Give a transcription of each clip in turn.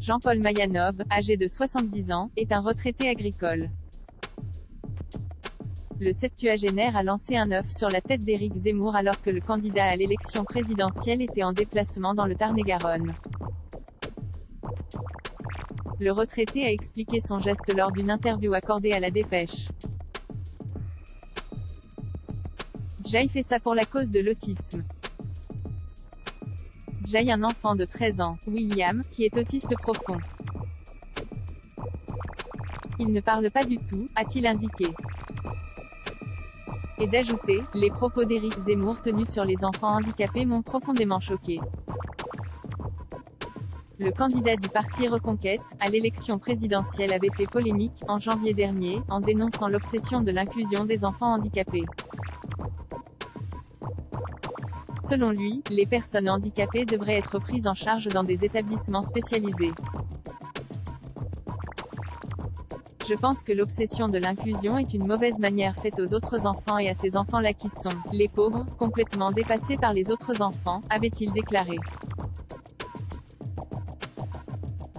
Jean-Paul Mayanov, âgé de 70 ans, est un retraité agricole. Le septuagénaire a lancé un œuf sur la tête d'Éric Zemmour alors que le candidat à l'élection présidentielle était en déplacement dans le Tarn-et-Garonne. Le retraité a expliqué son geste lors d'une interview accordée à La Dépêche. J'ai fait ça pour la cause de l'autisme. J'ai un enfant de 13 ans, William, qui est autiste profond. Il ne parle pas du tout, a-t-il indiqué. Et d'ajouter, les propos d'Éric Zemmour tenus sur les enfants handicapés m'ont profondément choqué. Le candidat du parti Reconquête, à l'élection présidentielle avait fait polémique, en janvier dernier, en dénonçant l'obsession de l'inclusion des enfants handicapés. Selon lui, les personnes handicapées devraient être prises en charge dans des établissements spécialisés. Je pense que l'obsession de l'inclusion est une mauvaise manière faite aux autres enfants et à ces enfants-là qui sont, les pauvres, complètement dépassés par les autres enfants, avait-il déclaré.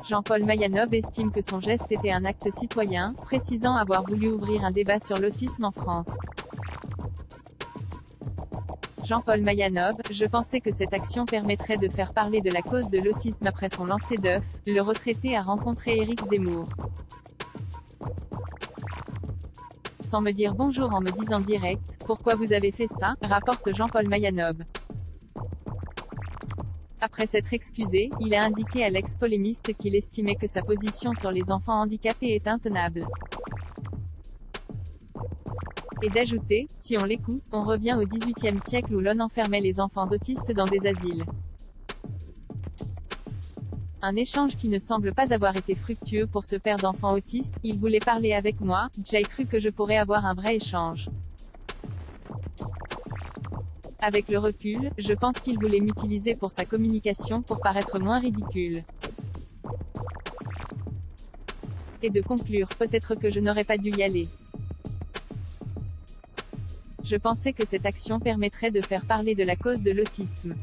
Jean-Paul Mayanov estime que son geste était un acte citoyen, précisant avoir voulu ouvrir un débat sur l'autisme en France. Jean-Paul Mayanov, je pensais que cette action permettrait de faire parler de la cause de l'autisme après son lancer d'œuf. Le retraité a rencontré Éric Zemmour. Sans me dire bonjour en me disant direct, pourquoi vous avez fait ça, rapporte Jean-Paul Mayanov. Après s'être excusé, il a indiqué à l'ex-polémiste qu'il estimait que sa position sur les enfants handicapés est intenable. Et d'ajouter, si on l'écoute, on revient au XVIIIe siècle où l'on enfermait les enfants autistes dans des asiles. Un échange qui ne semble pas avoir été fructueux pour ce père d'enfants autistes. Il voulait parler avec moi, j'ai cru que je pourrais avoir un vrai échange. Avec le recul, je pense qu'il voulait m'utiliser pour sa communication pour paraître moins ridicule. Et de conclure, peut-être que je n'aurais pas dû y aller. Je pensais que cette action permettrait de faire parler de la cause de l'autisme.